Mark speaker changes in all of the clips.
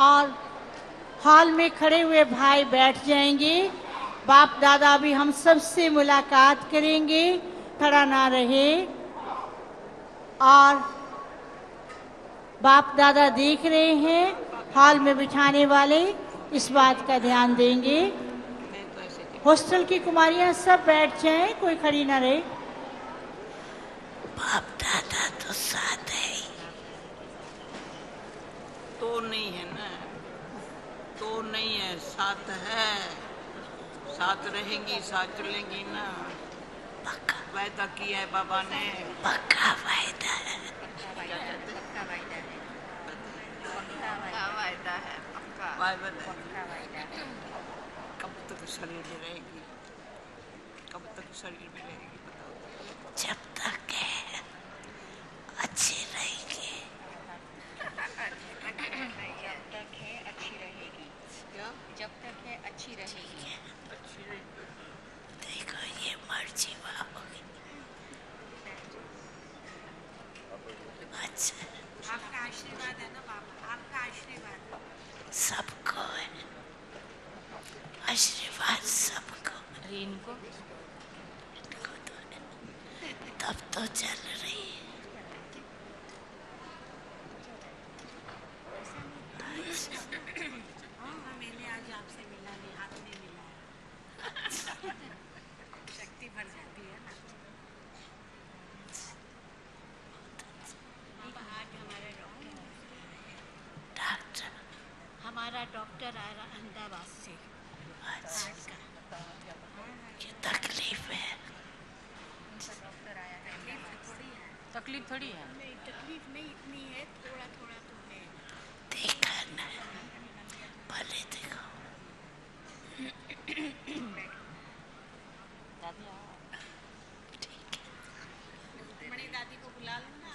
Speaker 1: और हॉल में खड़े हुए भाई बैठ जाएंगे। बाप दादा भी हम सब से मुलाकात करेंगे, खड़ा ना रहे। और बाप दादा देख रहे हैं, हॉल में बिठाने वाले इस बात का ध्यान देंगे। हॉस्टल की कुमारियां सब बैठ जाएं, कोई खड़ी ना रहे।
Speaker 2: बाप दादा तो साथ है,
Speaker 3: तो नहीं है ना, तो नहीं है, साथ है, साथ रहेंगी, साथ चलेंगी ना।
Speaker 2: पक्का
Speaker 3: वायदा किया है बाबा ने,
Speaker 2: पक्का वायदा है,
Speaker 3: कब तक शरीर में रहेगी, कब तक शरीर में रहेगी बताओ।
Speaker 2: जब तक है अच्छी रहेगी,
Speaker 4: जब तक है अच्छी रहेगी।
Speaker 2: देखो ये मर्जी होगी। अच्छा
Speaker 4: आपका आशीर्वाद है ना बाबा, आपका आशीर्वाद
Speaker 2: सबको है, आशीर्वाद सबको।
Speaker 4: इनको
Speaker 2: तो है, तब तो चल रही है।
Speaker 4: मैंने आज आपसे मिला नहीं, हाथ में मिला, शक्ति बढ़ जाती है ना। हमारा डॉक्टर आ रहा अहमदाबाद से।
Speaker 2: अच्छा क्या तकलीफ है?
Speaker 4: तकलीफ थोड़ी है, नहीं तकलीफ नहीं इतनी है, थोड़ा थोड़ा तो है।
Speaker 2: देखा ना, भले देखो।
Speaker 4: दादी आओ,
Speaker 2: ठीक है,
Speaker 4: मणि दादी को बुला लो ना।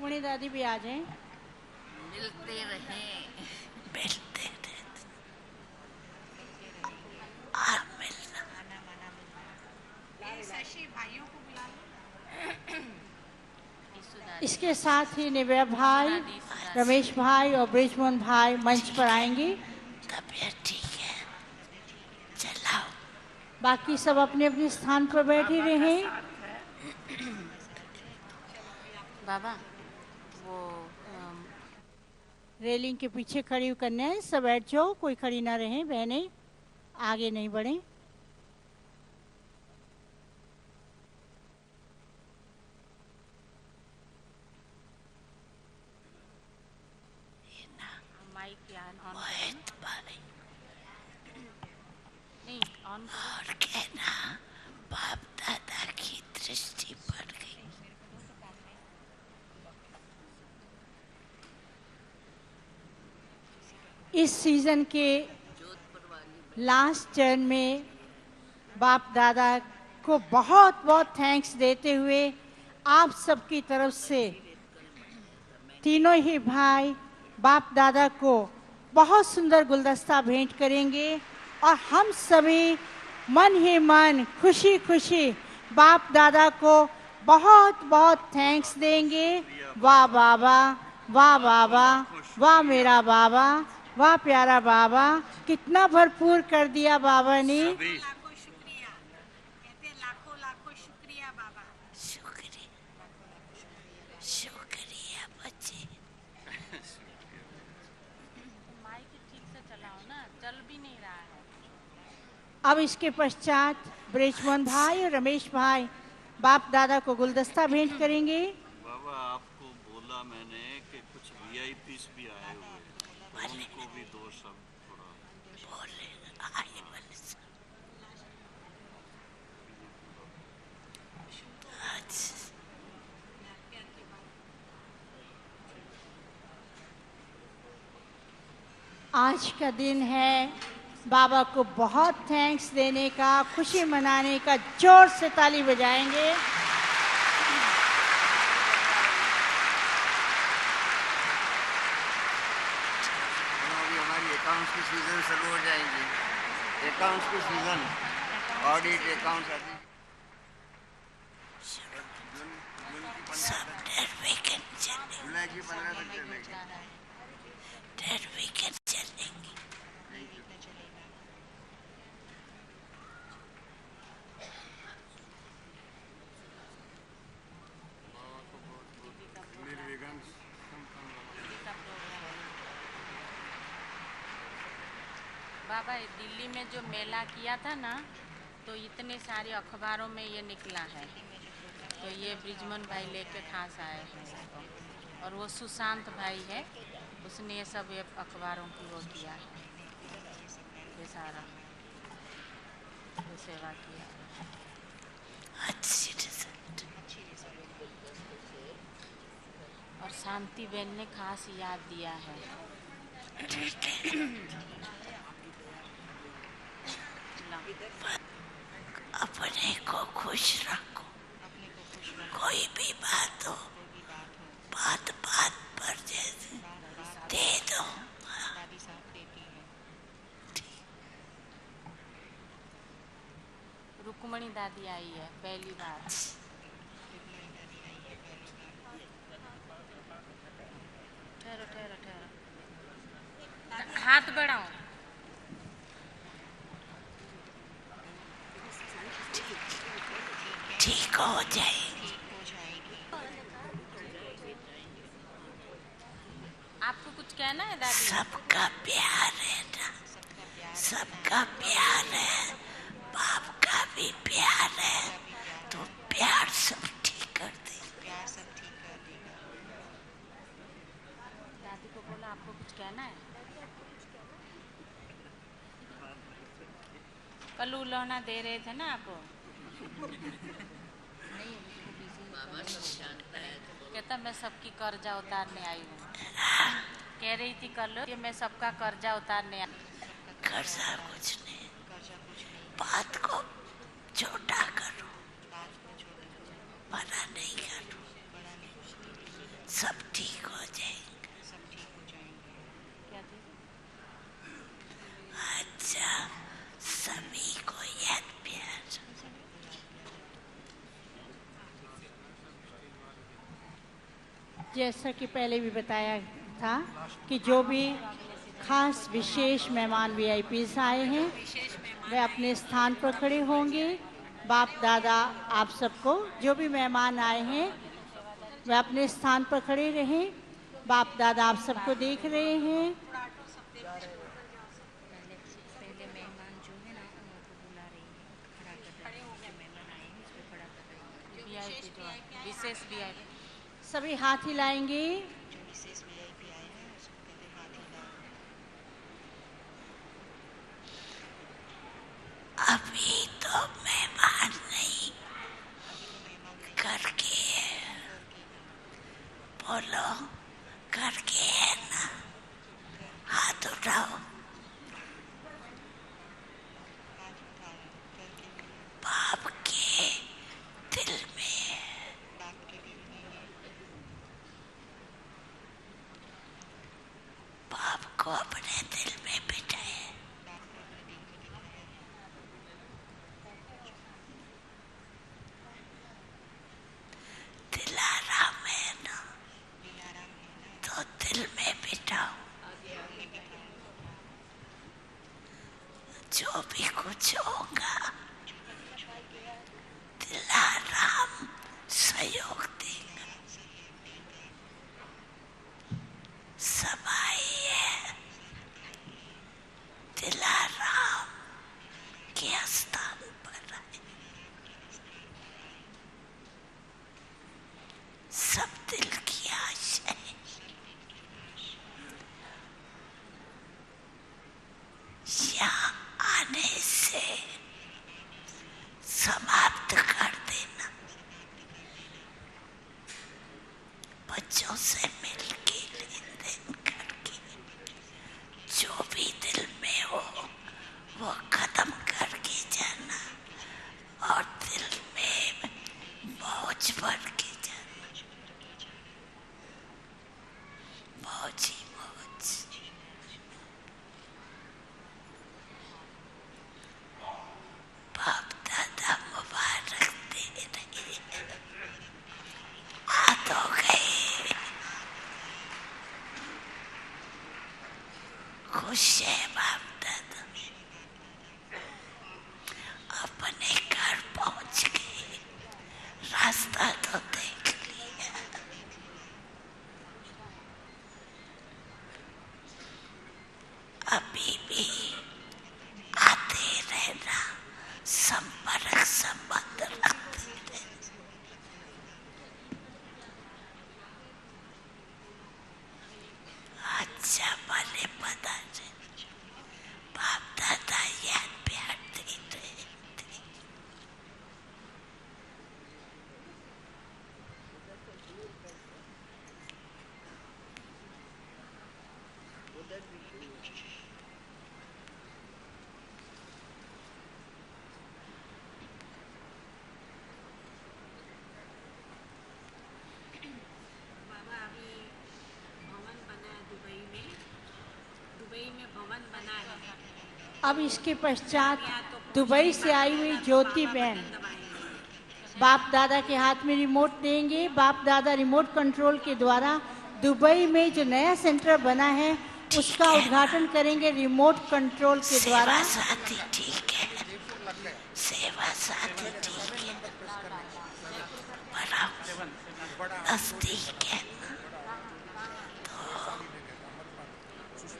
Speaker 1: मणि दादी भी आ जाएं।
Speaker 3: मिलते रहे,
Speaker 2: मिलते रहते और मिलना।
Speaker 4: शशि भाइयों को बुला लो।
Speaker 1: इसके साथ ही निव्या भाई, रमेश भाई और ब्रिजमोहन भाई मंच पर आएंगे।
Speaker 2: तबीयत ठीक है, चलाओ।
Speaker 1: बाकी सब अपने अपने स्थान पर बैठे रहें।
Speaker 4: बाबा वो
Speaker 1: रेलिंग के पीछे खड़ी हुई कन्याएं सब बैठ जाओ, कोई खड़ी ना रहे, बहनें आगे नहीं बढ़े।
Speaker 4: माइक ऑन
Speaker 2: मोहित भाई
Speaker 4: नहीं ऑन
Speaker 2: और कहना बाप दादा की दृष्टि पड़ गई।
Speaker 1: इस सीजन के लास्ट टर्न में बाप दादा को बहुत बहुत थैंक्स देते हुए आप सबकी तरफ से तीनों ही भाई बाप दादा को बहुत सुंदर गुलदस्ता भेंट करेंगे और हम सभी मन ही मन खुशी खुशी बाप दादा को बहुत बहुत थैंक्स देंगे। वाह बाबा, वाह बाबा, वाह मेरा बाबा, वाह प्यारा बाबा, कितना भरपूर कर दिया बाबा ने।
Speaker 4: लाखों शुक्रिया, कहते हैं लाखों लाखों शुक्रिया बाबा।
Speaker 2: शुक्रिया, शुक्रिया बच्चे।
Speaker 4: माइक ठीक से चलाओ ना, चल भी नहीं रहा है।
Speaker 1: अब इसके पश्चात ब्रिजमोहन भाई और रमेश भाई बाप दादा को गुलदस्ता भेंट करेंगे।
Speaker 5: बाबा आपको बोला मैंने कि कुछ वीआईपीस भी आए हुए हैं, उनको भी दो शब्द थोड़ा
Speaker 2: बोले आए वाले सब। अच्छा
Speaker 1: आज का दिन है बाबा को बहुत थैंक्स देने का, खुशी मनाने का। जोर से ताली बजाएंगे।
Speaker 6: अभी हमारी अकाउंट्स की सीजन शुरू हो जाएंगी। अकाउंट्स की सीजन, ऑडिट अकाउंट्स आदि
Speaker 2: सब डर वेकेंट चले।
Speaker 6: जुलाई की 15 तक चलेगी।
Speaker 7: बाबा ये दिल्ली में जो मेला किया था ना, तो इतने सारे अखबारों में ये निकला है, तो ये ब्रिजमन भाई लेके खास आए हैं इसको। और वो सुशांत भाई है, उसने ये सब ये अखबारों की वो किया है, ये सारा ये सेवा किया है।
Speaker 2: अच्छी रिजल्ट।
Speaker 7: और शांति बहन ने खास याद दिया है।
Speaker 2: ठीक है, अपने को खुश रखो। कोई भी बात हो, बात बात पर जैसे दे दो।
Speaker 7: रुक्मणी दादी आई है पहली बार। ठहरो ठहरो ठहरो, हाथ बढ़ाओ।
Speaker 2: ठीक हो जाए।
Speaker 7: आपको कुछ कहना है दादी?
Speaker 2: सबका प्यार है ना, सबका प्यार है, बाप का भी प्यार है, तो प्यार सब ठीक कर दे।
Speaker 7: दादी को बोला आपको कुछ कहना है? कल उलौना दे रहे थे ना आपको? कहता मैं सबकी कर्जा उतारने आई हूँ। कह रही थी कल कि मैं सबका कर्जा उतारने आई।
Speaker 2: कर्जा कुछ नहीं, बात को छोटा करो, बड़ा नहीं करो, सब ठीक हो जाएंगे।
Speaker 7: क्या थी?
Speaker 2: अच्छा, सभी को याद प्यार।
Speaker 1: जैसा कि पहले भी बताया था कि जो भी खास विशेष मेहमान वीआईपीज आए हैं वे अपने स्थान पर खड़े होंगे। बाप दादा आप सबको, जो भी मेहमान आए हैं वे अपने स्थान पर खड़े रहें। बाप दादा आप सबको देख रहे हैं।
Speaker 7: पहले मेहमान जो है ना उनको बुला रही है, खड़ा कर रही है, मेहमान आए हैं उसको खड़ा कर रही है। वीआईपी जो है, विशेष वीआईपी
Speaker 1: सभी हाथ हिलाएंगे।
Speaker 2: अभी तो मेहमान नहीं करके है, बोलो करके है ना, हाथ उठाओ। बाप के दिल में, बाप को अपने दिल में बिठाए। दिलाराम है ना, तो दिल में बिठाओ। जो भी कुछ होगा दिलाराम सहयोग देगा। सब आई है दिलाराम के स्थान पर आए। सब दिल की आशा है, यहाँ आने से समाप्त कर देना। बच्चों से मिलके लेन देन करके जो भी दिल में हो वो खत्म करके जाना, और दिल में मौज भर के जाना। मौज ही मौज। बाप दादा मुबारक दे रहे, हाथ हो गए। खुश है बाप दादा, अपने घर पहुंच गए, रास्ता तो देख लिया। अभी भी
Speaker 1: अब इसके पश्चात दुबई से आई हुई ज्योति बहन बाप दादा के हाथ में रिमोट देंगे। बाप दादा रिमोट कंट्रोल के द्वारा दुबई में जो नया सेंटर बना है उसका उद्घाटन करेंगे रिमोट कंट्रोल के द्वारा।
Speaker 2: सेवा साथी ठीक है, सेवा साथी ठीक है, बड़ा नजदीक है, तो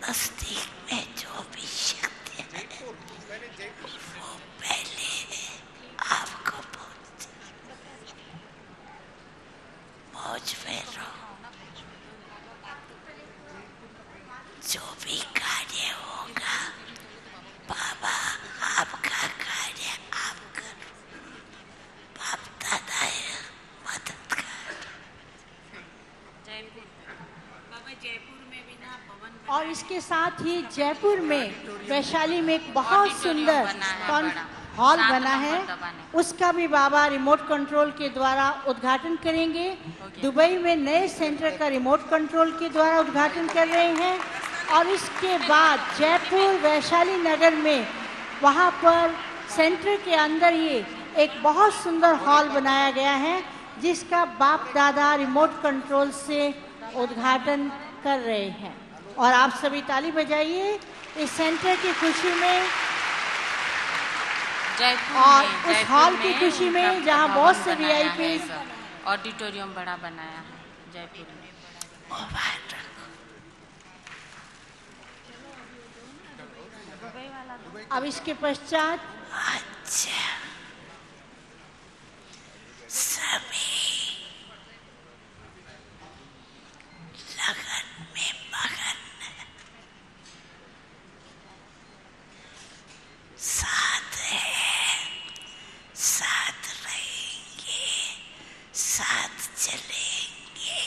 Speaker 2: नजदीक में जो भी शक्ति है वो पहले आपको मौज में रहो। जो भी कार्य होगा बाबा आपका कार्य आप करो, बाप दादा मदद कर।
Speaker 7: बाबा जयपुर में भी ना भवन
Speaker 1: और इसके साथ ही जयपुर में वैशाली में एक बहुत सुंदर हॉल बना है, उसका भी बाबा रिमोट कंट्रोल के द्वारा उद्घाटन करेंगे। दुबई में नए सेंटर का रिमोट कंट्रोल के द्वारा उद्घाटन कर रहे हैं। और इसके बाद जयपुर वैशाली नगर में वहाँ पर सेंटर के अंदर ही एक बहुत सुंदर हॉल बनाया गया है जिसका बाप दादा रिमोट कंट्रोल से उद्घाटन कर रहे हैं। और आप सभी ताली बजाइए इस सेंटर की खुशी में और उस हॉल की खुशी में जहाँ बहुत से वीआईपी
Speaker 7: ऑडिटोरियम बड़ा बनाया है जयपुर में।
Speaker 1: अब इसके पश्चात
Speaker 2: अच्छा सभी लगन में मगन, साथ है, साथ रहेंगे, साथ चलेंगे,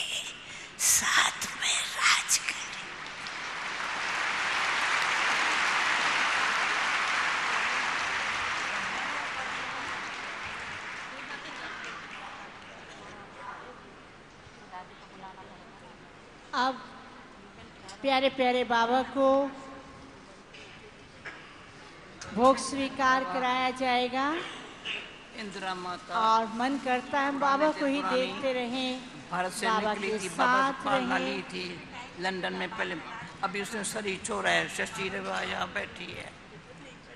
Speaker 2: साथ में राज करेंगे।
Speaker 1: अब प्यारे प्यारे बाबा को भोग स्वीकार कराया जाएगा
Speaker 3: इंदिरा माता
Speaker 1: और मन करता है हम बाबा को ही देखते रहें,
Speaker 3: भारत से
Speaker 1: बाबा
Speaker 3: निकली
Speaker 1: के
Speaker 3: थी, बाबा से
Speaker 1: साथ
Speaker 3: पालना
Speaker 1: रहें।
Speaker 3: ली थी लंदन में पहले, अभी उसने शरीर छोड़ा है। शशि रेवा यहाँ बैठी है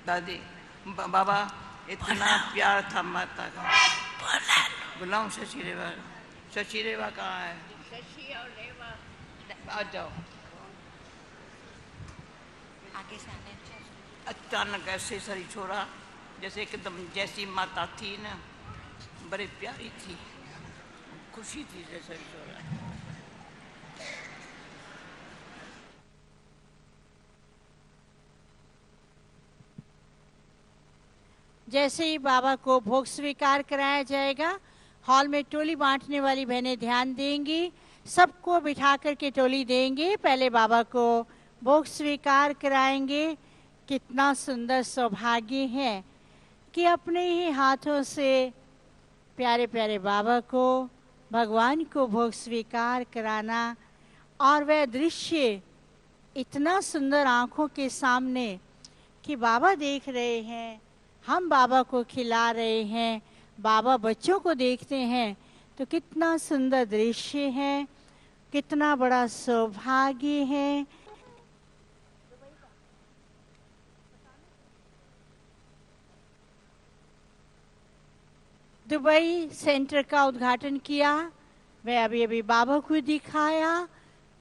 Speaker 3: दादी। बाबा इतना प्यार था माता का। बुलाऊं शशि रेवा? शशि रेवा कहाँ है? शशि और रेवा आ जाओ।
Speaker 4: आगे से आने
Speaker 3: अचानक ऐसे शरीर छोड़ा जैसे एकदम जैसी माता थी ना, बड़ी प्यारी थी, खुशी थी जैसे छोड़ा।
Speaker 1: जैसे ही बाबा को भोग स्वीकार कराया जाएगा, हॉल में टोली बांटने वाली बहनें ध्यान देंगी, सबको बिठा करके टोली देंगे। पहले बाबा को भोग स्वीकार कराएंगे। कितना सुंदर सौभाग्य है कि अपने ही हाथों से प्यारे प्यारे बाबा को, भगवान को भोग स्वीकार कराना, और वह दृश्य इतना सुंदर आंखों के सामने कि बाबा देख रहे हैं, हम बाबा को खिला रहे हैं, बाबा बच्चों को देखते हैं, तो कितना सुंदर दृश्य है, कितना बड़ा सौभाग्य है। दुबई सेंटर का उद्घाटन किया, वह अभी अभी बाबा को दिखाया।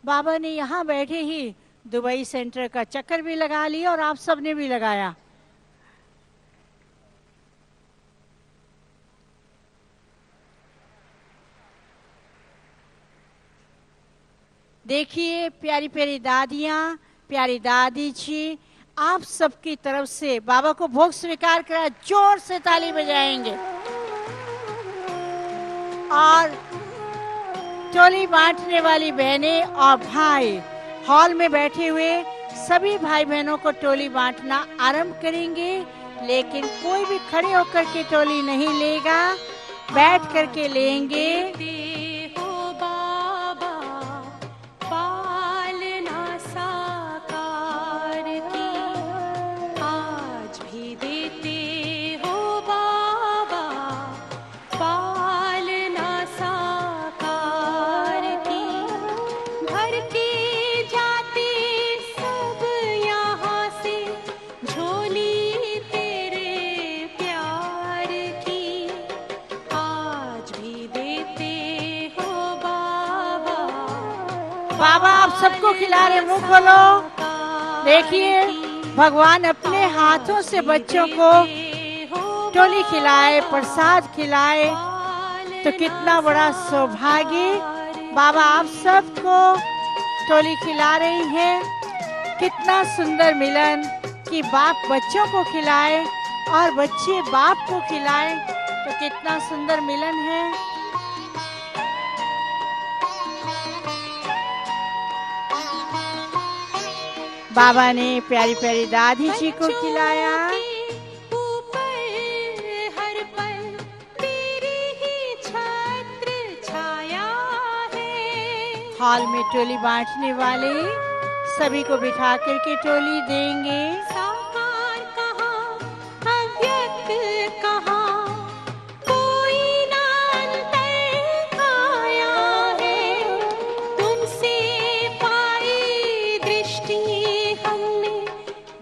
Speaker 1: बाबा ने यहाँ बैठे ही दुबई सेंटर का चक्कर भी लगा लिया और आप सबने भी लगाया। देखिए प्यारी प्यारी दादियाँ, प्यारी दादी जी, आप सबकी तरफ से बाबा को भोग स्वीकार करा, जोर से ताली बजाएंगे। और टोली बांटने वाली बहनें और भाई हॉल में बैठे हुए सभी भाई बहनों को टोली बांटना आरंभ करेंगे, लेकिन कोई भी खड़े होकर के टोली नहीं लेगा, बैठ करके लेंगे।
Speaker 8: पालना साकार की
Speaker 1: बाबा आप सबको खिला रहे, मुंह खोलो। देखिए भगवान अपने हाथों से बच्चों को टोली खिलाए, प्रसाद खिलाए, तो कितना बड़ा सौभाग्य। बाबा आप सबको टोली खिला रही हैं। कितना सुंदर मिलन कि बाप बच्चों को खिलाए और बच्चे बाप को खिलाए, तो कितना सुंदर मिलन है। बाबा ने प्यारी प्यारी दादी जी को खिलाया। हॉल में टोली बांटने वाले सभी को बिठा करके टोली देंगे।
Speaker 8: साकार कहाँ, अव्यक्त कहाँ, कोई ना अंतर आया है। तुमसे पाई दृष्टि हमने,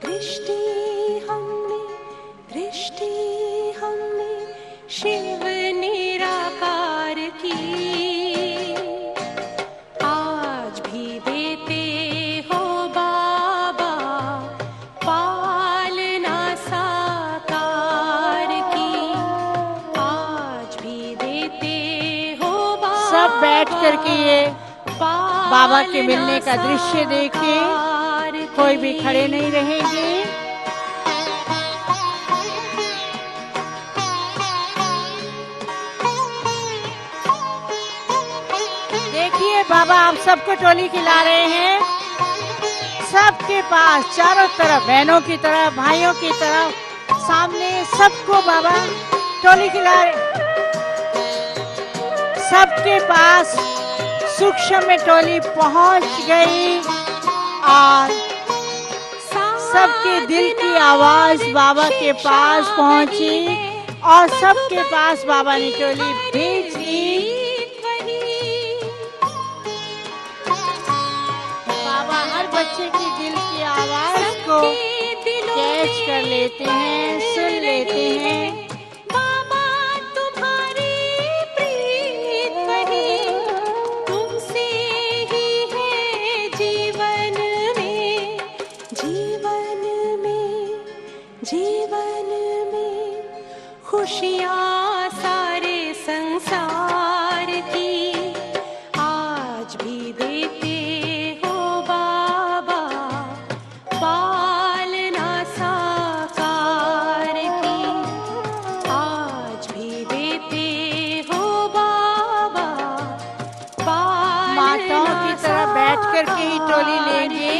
Speaker 8: दृष्टि हमने, दृष्टि हमने शिव निराकार की। आज भी देते हो बाबा पालना साकार की। आज भी देते हो बाबा।
Speaker 1: सब बैठ करके ये बाबा के मिलने का दृश्य देखे, कोई भी खड़े नहीं रहेंगे। देखिए बाबा आप सबको टोली खिला रहे हैं। सबके पास चारों तरफ, बहनों की तरफ, भाइयों की तरफ, सामने सबको बाबा टोली खिला रहे। सबके पास सूक्ष्म में टोली पहुंच गई और सबके दिल की आवाज बाबा के पास पहुंची और सबके पास बाबा ने टोली भेज दी। बाबा हर बच्चे की दिल की आवाज को कैच कर लेते हैं, सुन लेते हैं।
Speaker 8: बाबा तुम्हारी प्रीत वही, तुमसे ही है जीवन में, जीवन में, जीवन में खुशियाँ सारे संसार की। आज भी देते हो बाबा पालना साकार की। आज भी देते हो बाबा
Speaker 1: माताओं की तरह बैठ कर के ही टोली लेंगे,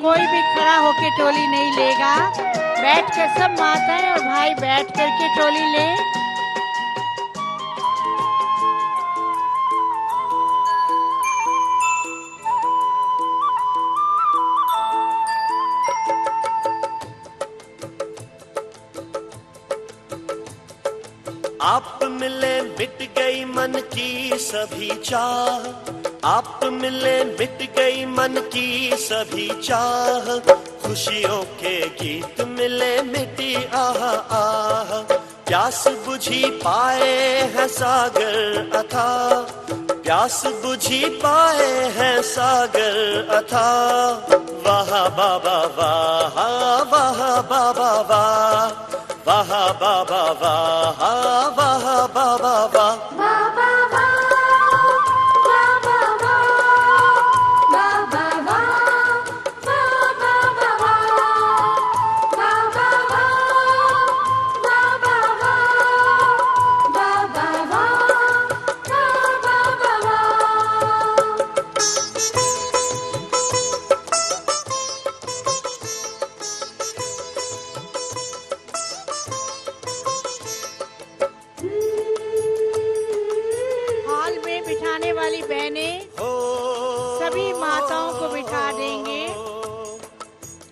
Speaker 1: कोई भी खड़ा होके टोली नहीं लेगा। बैठ कर सब माताएं और भाई बैठ कर के टोली लें।
Speaker 9: आप मिले मिट गई मन की सभी चाह, आप मिले मिट गई मन की सभी चाह। खुशियों के गीत मिले मिटी आह आह, प्यास बुझी पाए हैं सागर अथा, प्यास बुझी पाए हैं सागर अथा। वाह बाबा वाह, वाह बाबा वाह, वाह बाबा वाह, वाह बाबा वाह।
Speaker 8: बाबा
Speaker 1: हॉल में बिठाने वाली बहनें सभी माताओं को बिठा देंगे।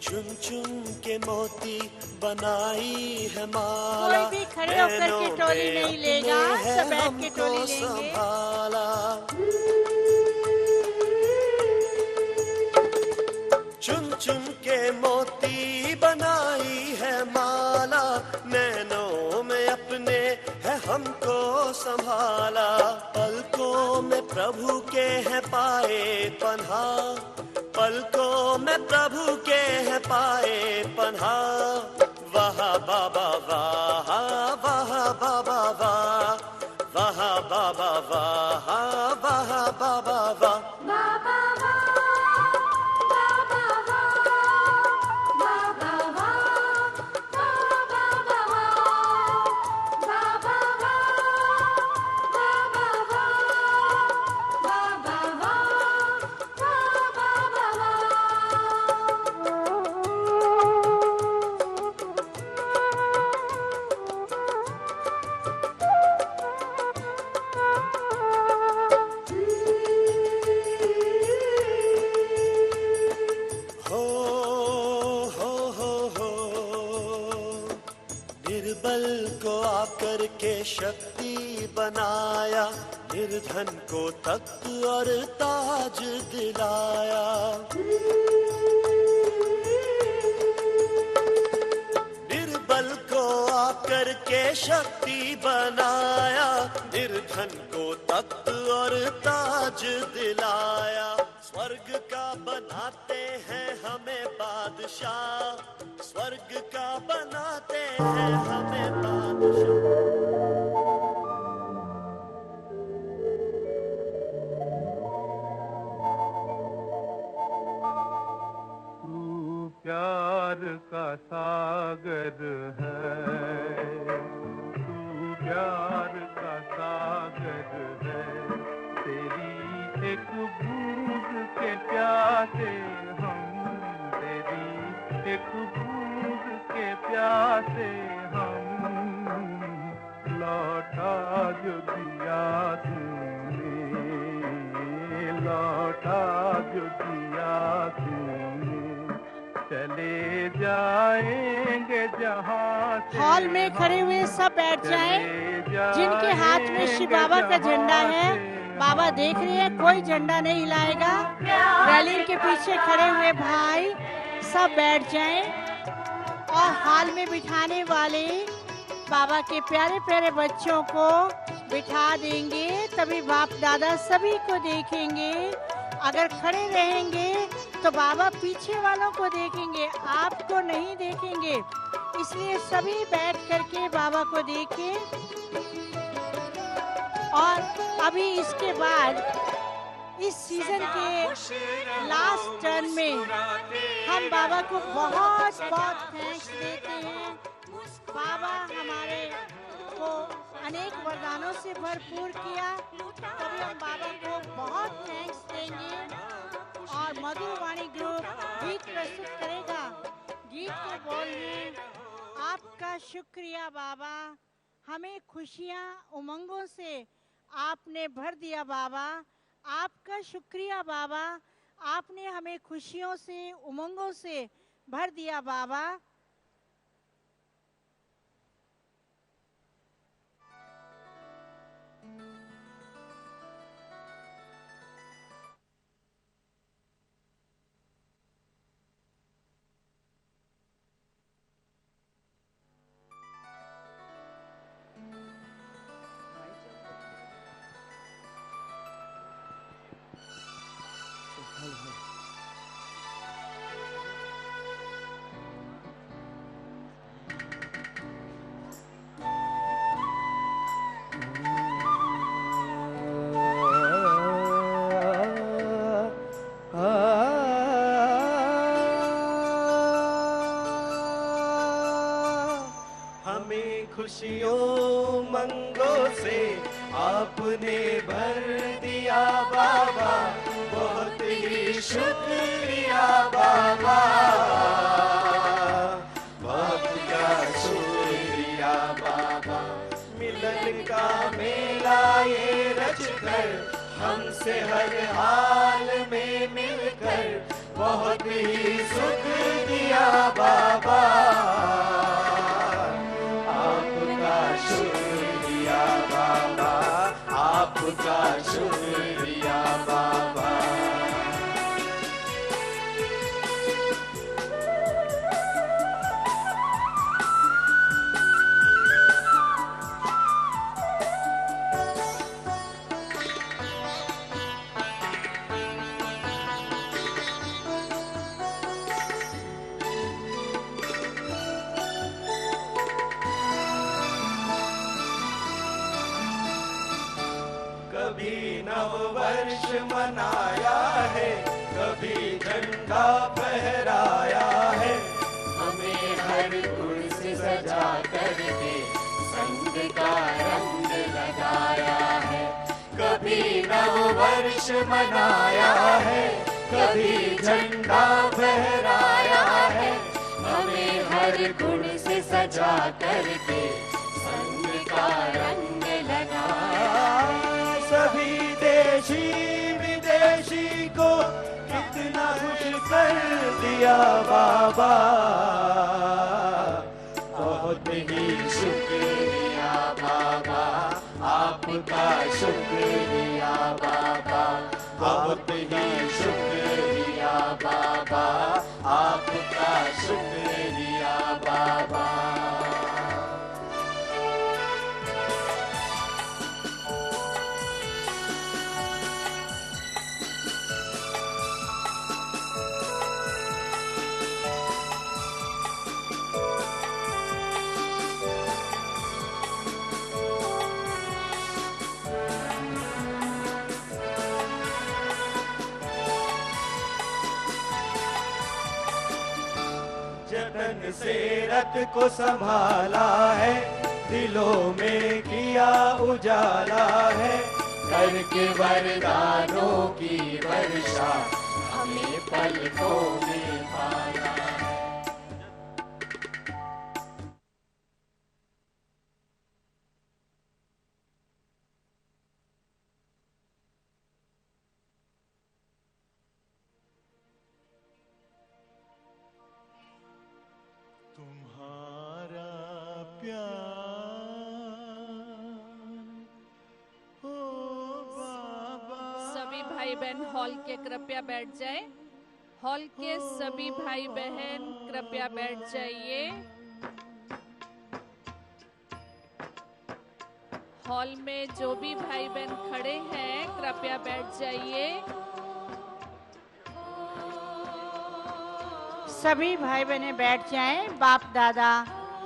Speaker 9: चुन चुन के मोती बनाई है माला,
Speaker 1: कोई भी खड़े होकर के टोली नहीं लेगा, सब बैठ के टोली लेंगे।
Speaker 9: संभाला। चुन चुन के मोती बनाई है माला, नैनों में अपने है हमको संभाला। पलकों में प्रभु के हैं पाए पन्हा, पलकों में प्रभु के हैं पाए पन्हा। वाह बाबा वाह, वाह बाबा वाह, वाह बाबा वाह, वाह बाबा वाह। शक्ति बनाया, निर्धन को तख्त और ताज दिलाया। निर्बल को आकर के शक्ति बनाया, निर्धन को तख्त और ताज दिलाया। स्वर्ग का बनाते हैं हमें बादशाह, स्वर्ग का बनाते हैं हमें बादशाह।
Speaker 10: प्यार का सागर है, तू प्यार का सागर है। तेरी एक बूंद के प्यासे हम, तेरी एक बूंद के प्यासे हम। लौटा जो दिया तूने, लौटा जो दिया तूने, चले जाएंगे जहाँ से।
Speaker 1: हॉल में खड़े हुए सब बैठ जाएं। जिनके हाथ में शिव बाबा का झंडा है, बाबा देख रहे हैं, कोई झंडा नहीं हिलाएगा। रैली के पीछे खड़े हुए भाई सब बैठ जाएं और हॉल में बिठाने वाले बाबा के प्यारे प्यारे बच्चों को बिठा देंगे, तभी बाप दादा सभी को देखेंगे। अगर खड़े रहेंगे तो बाबा पीछे वालों को देखेंगे, आपको नहीं देखेंगे। इसलिए सभी बैठ करके बाबा को देखें। और अभी इसके बाद इस सीजन के लास्ट टर्न में हम बाबा को बहुत बहुत थैंक्स देते हैं। बाबा हमारे को अनेक वरदानों से भरपूर किया, तभी हम बाबा को बहुत थैंक्स देंगे। और मधुवाणी ग्रुप गीत प्रस्तुत करेगा। गीत के बोल हैं, आपका शुक्रिया बाबा, हमें खुशियाँ उमंगों से आपने भर दिया बाबा। आपका शुक्रिया बाबा, आपने हमें खुशियों से उमंगों से भर दिया बाबा।
Speaker 9: खुशियों मंगों से आपने भर दिया बाबा, बहुत ही शुक्रिया बाबा, बहुत का शुक्रिया बाबा। मिलन का मेला ये रच कर, हमसे हर हाल में मिलकर, बहुत ही सुख दिया बाबा। शुक्रिया बाबा, आपका शुक्रिया बाबा।
Speaker 10: वर्ष मनाया है, कभी झंडा फहराया है। हमें हर गुण से सजा करके संग का रंग लगाया है। कभी नव वर्ष मनाया है, कभी झंडा फहराया है। हमें हर गुण से सजा करके संग का रंग लगाया। सभी देशी विदेशी को कितना खुश कर दिया बाबा, बहुत ही शुक्रिया बाबा, आपका शुक्रिया बाबा, बहुत ही शुक्रिया बाबा, आपका शुक्रिया बाबा। जतन से रथ को संभाला है, दिलों में किया उजाला है। करके वरदानों की वर्षा हमें पलकों में पाला है।
Speaker 11: सभी भाई बहन हॉल के कृपया बैठ जाए। हॉल के सभी भाई बहन कृपया बैठ जाइए। हॉल में जो भी भाई बहन खड़े हैं कृपया बैठ जाइए।
Speaker 1: सभी भाई बहनें बैठ जाएं। बाप दादा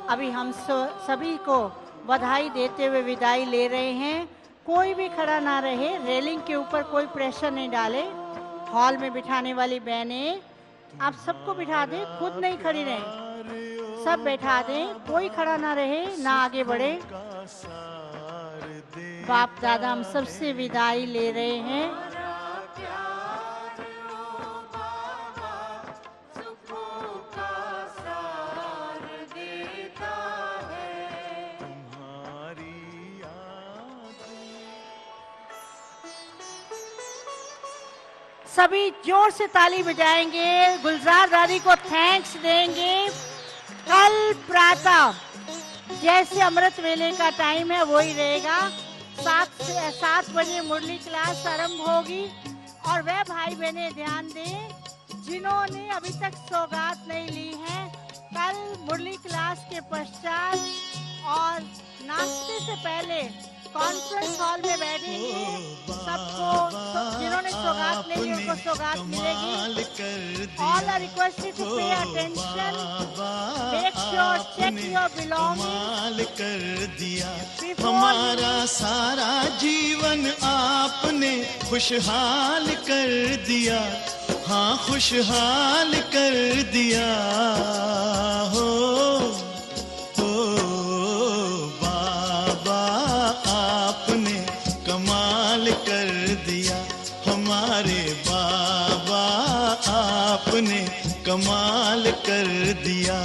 Speaker 1: अभी हम सभी को बधाई देते हुए विदाई ले रहे हैं। कोई भी खड़ा ना रहे, रेलिंग के ऊपर कोई प्रेशर नहीं डाले। हॉल में बिठाने वाली बहनें आप सबको बिठा दें, खुद नहीं खड़ी रहें, सब बैठा दें, कोई खड़ा ना रहे, ना आगे बढ़े। बाप दादा हम सबसे विदाई ले रहे हैं। सभी जोर से ताली बजाएंगे, गुलजार दादी को थैंक्स देंगे। कल प्रातः जैसे अमृत वेले का टाइम है वही रहेगा। 7 बजे मुरली क्लास आरंभ होगी और वह भाई बहनें ध्यान दें जिन्होंने अभी तक सौगात नहीं ली है। कल मुरली क्लास के पश्चात और नाश्ते से पहले कॉन्फ्रेंस हॉल में बैठेंगे। सबको जिन्होंने सौगात नहीं ली उनको सौगात मिलेगी। All are requested to pay attention, make sure check your belonging
Speaker 12: कर दिया। हमारा सारा जीवन आपने खुशहाल कर दिया, हाँ खुशहाल कर दिया हो। हमारे बाबा आपने कमाल कर दिया।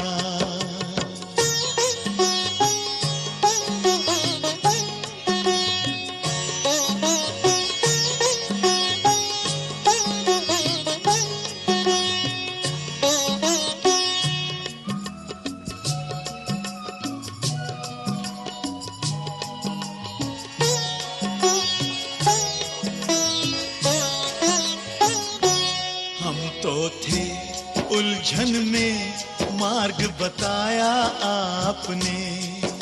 Speaker 12: उलझन में मार्ग बताया आपने।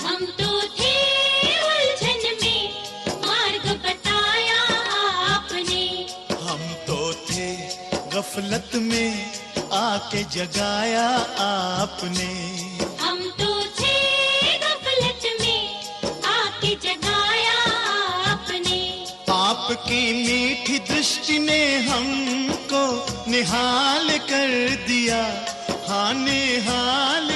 Speaker 8: हम तो थे उलझन में मार्ग बताया आपने।
Speaker 12: हम तो थे गफलत में आके जगाया आपने।
Speaker 8: हम तो थे गफलत में आके जगाया आपने।
Speaker 12: आप आपकी मीठी दृष्टि ने हमको निहाल कर दिया, हाँ निहाल